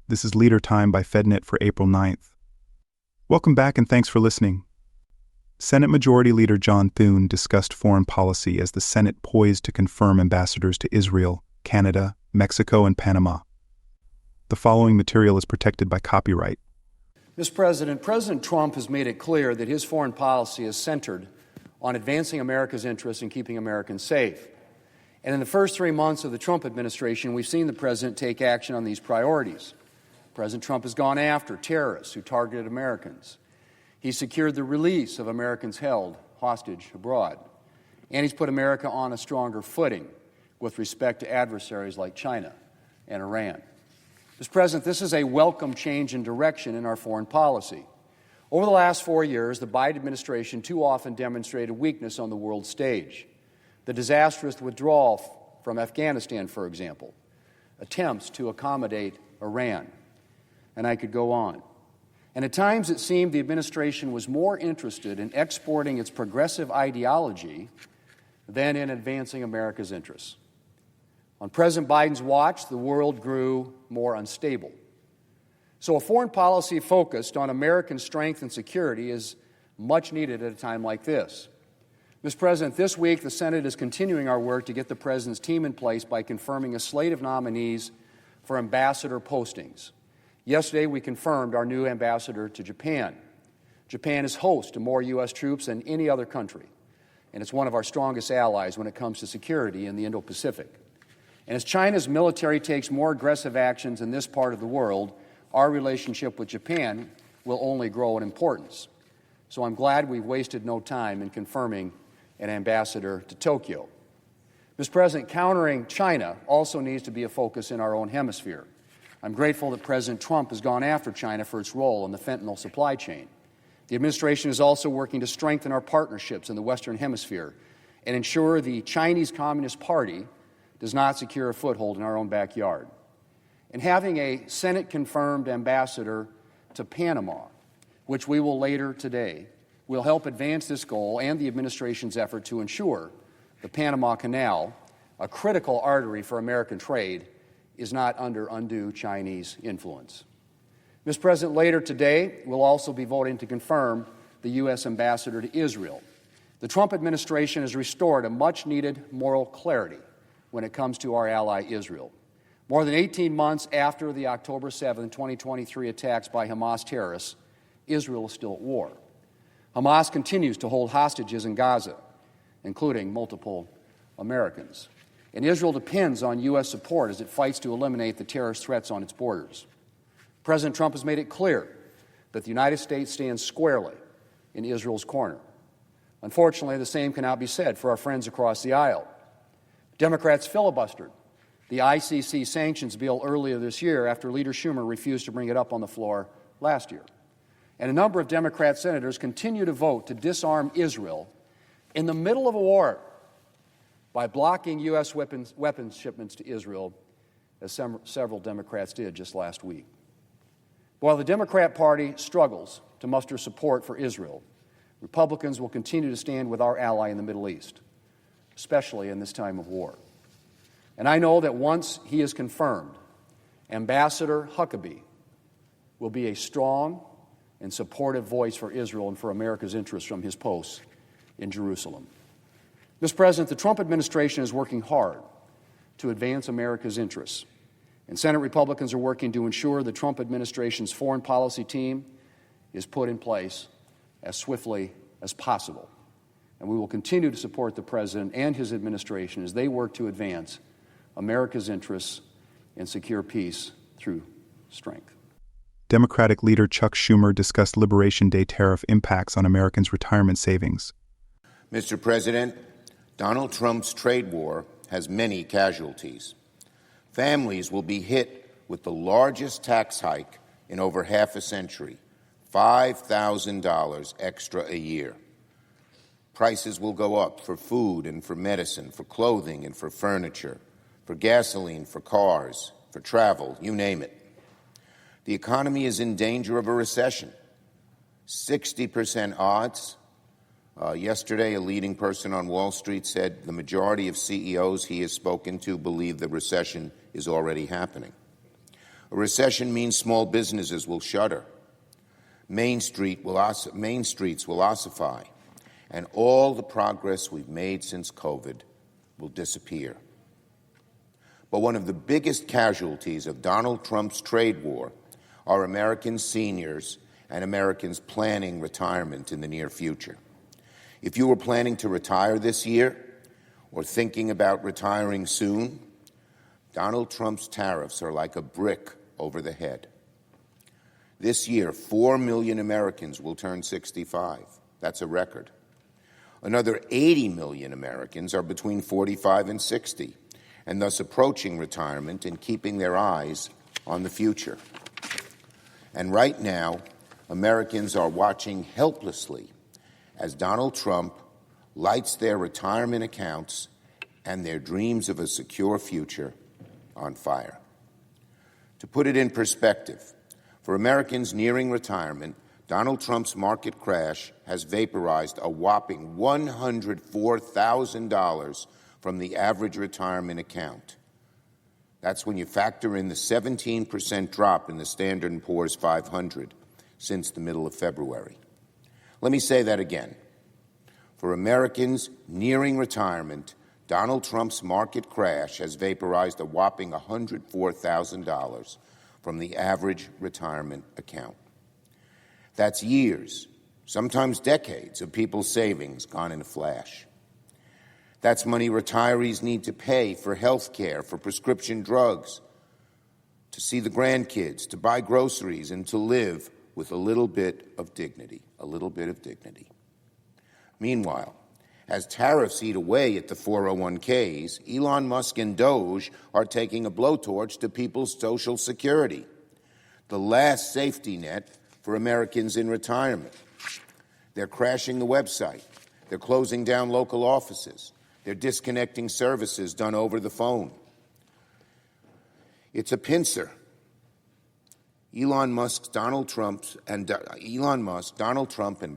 This is Leader Time by FedNet for April 9th. Welcome back and thanks for listening. Senate Majority Leader John Thune discussed foreign policy as the Senate poised to confirm ambassadors to Israel, Canada, Mexico, and Panama. The following material is protected by copyright. Mr. President, President Trump has made it clear that his foreign policy is centered on advancing America's interests and keeping Americans safe. And in the first 3 months of the Trump administration, we've seen the President take action on these priorities. President Trump has gone after terrorists who targeted Americans. He secured the release of Americans held hostage abroad. And he's put America on a stronger footing with respect to adversaries like China and Iran. Mr. President, this is a welcome change in direction in our foreign policy. Over the last 4 years, the Biden administration too often demonstrated weakness on the world stage. The disastrous withdrawal from Afghanistan, for example, attempts to accommodate Iran, and I could go on. And at times it seemed the administration was more interested in exporting its progressive ideology than in advancing America's interests. On President Biden's watch, the world grew more unstable. So a foreign policy focused on American strength and security is much needed at a time like this. Mr. President, this week the Senate is continuing our work to get the President's team in place by confirming a slate of nominees for ambassador postings. Yesterday we confirmed our new ambassador to Japan. Japan is host to more U.S. troops than any other country, and it's one of our strongest allies when it comes to security in the Indo-Pacific. And as China's military takes more aggressive actions in this part of the world, our relationship with Japan will only grow in importance. So I'm glad we've wasted no time in confirming an ambassador to Tokyo. Mr. President, countering China also needs to be a focus in our own hemisphere. I'm grateful that President Trump has gone after China for its role in the fentanyl supply chain. The administration is also working to strengthen our partnerships in the Western Hemisphere and ensure the Chinese Communist Party does not secure a foothold in our own backyard. And having a Senate-confirmed ambassador to Panama, which we will later today, will help advance this goal and the administration's effort to ensure the Panama Canal, a critical artery for American trade, is not under undue Chinese influence. Mr. President, later today, we'll also be voting to confirm the U.S. ambassador to Israel. The Trump administration has restored a much-needed moral clarity when it comes to our ally Israel. More than 18 months after the October 7, 2023 attacks by Hamas terrorists, Israel is still at war. Hamas continues to hold hostages in Gaza, including multiple Americans. And Israel depends on U.S. support as it fights to eliminate the terrorist threats on its borders. President Trump has made it clear that the United States stands squarely in Israel's corner. Unfortunately, the same cannot be said for our friends across the aisle. Democrats filibustered the ICC sanctions bill earlier this year after Leader Schumer refused to bring it up on the floor last year. And a number of Democrat senators continue to vote to disarm Israel in the middle of a war by blocking U.S. weapons shipments to Israel, as several Democrats did just last week. While the Democrat Party struggles to muster support for Israel, Republicans will continue to stand with our ally in the Middle East, especially in this time of war. And I know that once he is confirmed, Ambassador Huckabee will be a strong and supportive voice for Israel and for America's interests from his post in Jerusalem. Mr. President, the Trump administration is working hard to advance America's interests, and Senate Republicans are working to ensure the Trump administration's foreign policy team is put in place as swiftly as possible. And we will continue to support the President and his administration as they work to advance America's interests and secure peace through strength. Democratic leader Chuck Schumer discussed Liberation Day tariff impacts on Americans' retirement savings. Mr. President, Donald Trump's trade war has many casualties. Families will be hit with the largest tax hike in over half a century, $5,000 extra a year. Prices will go up for food and for medicine, for clothing and for furniture, for gasoline, for cars, for travel, you name it. The economy is in danger of a recession. 60% odds. Yesterday, a leading person on Wall Street said the majority of CEOs he has spoken to believe the recession is already happening. A recession means small businesses will shutter. Main streets will ossify, and all the progress we've made since COVID will disappear. But one of the biggest casualties of Donald Trump's trade war are American seniors and Americans planning retirement in the near future. If you were planning to retire this year or thinking about retiring soon, Donald Trump's tariffs are like a brick over the head. This year, 4 million Americans will turn 65. That's a record. Another 80 million Americans are between 45 and 60, and thus approaching retirement and keeping their eyes on the future. And right now, Americans are watching helplessly as Donald Trump lights their retirement accounts and their dreams of a secure future on fire. To put it in perspective, for Americans nearing retirement, Donald Trump's market crash has vaporized a whopping $104,000 from the average retirement account. That's when you factor in the 17% drop in the Standard & Poor's 500 since the middle of February. Let me say that again. For Americans nearing retirement, Donald Trump's market crash has vaporized a whopping $104,000 from the average retirement account. That's years, sometimes decades, of people's savings gone in a flash. That's money retirees need to pay for health care, for prescription drugs, to see the grandkids, to buy groceries, and to live with a little bit of dignity, Meanwhile, as tariffs eat away at the 401ks, Elon Musk and Doge are taking a blowtorch to people's Social Security, the last safety net for Americans in retirement. They're crashing the website. They're closing down local offices. They're disconnecting services done over the phone. It's a pincer. Elon Musk, Donald Trump, and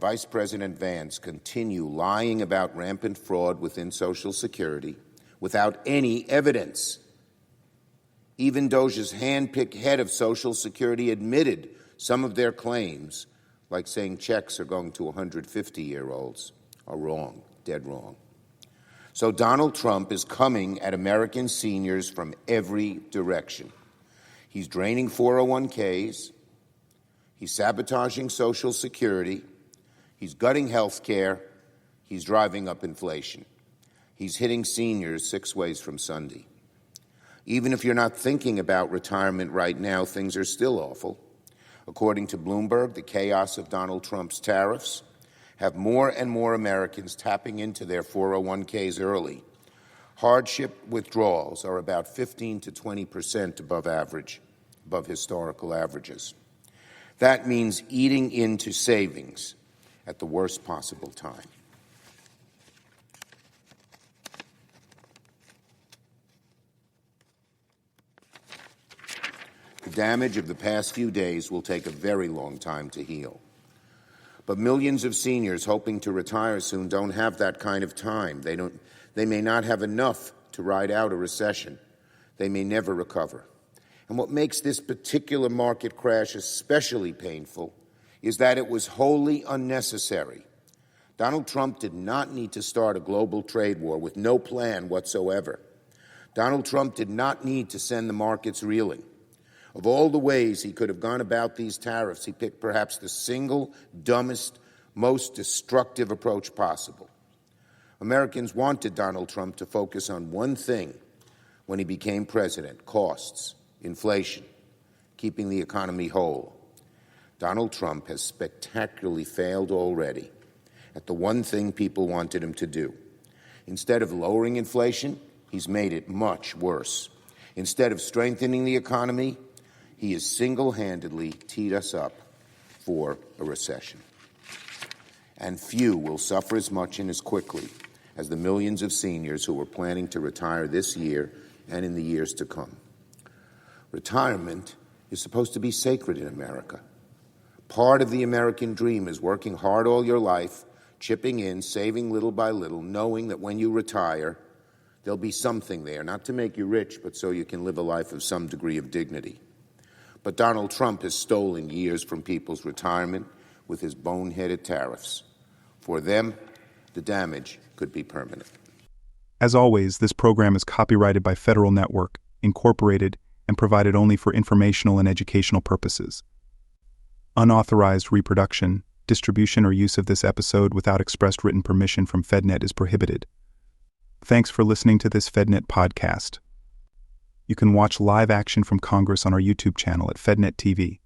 Vice President Vance continue lying about rampant fraud within Social Security without any evidence. Even Doge's hand-picked head of Social Security admitted some of their claims, like saying checks are going to 150-year-olds, are wrong, dead wrong. So Donald Trump is coming at American seniors from every direction. He's draining 401ks. He's sabotaging Social Security. He's gutting health care. He's driving up inflation. He's hitting seniors 6 ways from Sunday. Even if you're not thinking about retirement right now, things are still awful. According to Bloomberg, the chaos of Donald Trump's tariffs have more and more Americans tapping into their 401ks early. Hardship withdrawals are about 15 to 20% above historical averages. That means eating into savings at the worst possible time. The damage of the past few days will take a very long time to heal. But millions of seniors hoping to retire soon don't have that kind of time. They may not have enough to ride out a recession. They may never recover. And what makes this particular market crash especially painful is that it was wholly unnecessary. Donald Trump did not need to start a global trade war with no plan whatsoever. Donald Trump did not need to send the markets reeling. Of all the ways he could have gone about these tariffs, he picked perhaps the single dumbest, most destructive approach possible. Americans wanted Donald Trump to focus on one thing when he became president: costs, inflation, keeping the economy whole. Donald Trump has spectacularly failed already at the one thing people wanted him to do. Instead of lowering inflation, he's made it much worse. Instead of strengthening the economy, he has single-handedly teed us up for a recession. And few will suffer as much and as quickly as the millions of seniors who are planning to retire this year and in the years to come. Retirement is supposed to be sacred in America. Part of the American dream is working hard all your life, chipping in, saving little by little, knowing that when you retire, there'll be something there, not to make you rich, but so you can live a life of some degree of dignity. But Donald Trump has stolen years from people's retirement with his boneheaded tariffs. For them, the damage could be permanent. As always, this program is copyrighted by Federal Network, Incorporated, and provided only for informational and educational purposes. Unauthorized reproduction, distribution, or use of this episode without expressed written permission from FedNet is prohibited. Thanks for listening to this FedNet podcast. You can watch live action from Congress on our YouTube channel at FedNet TV.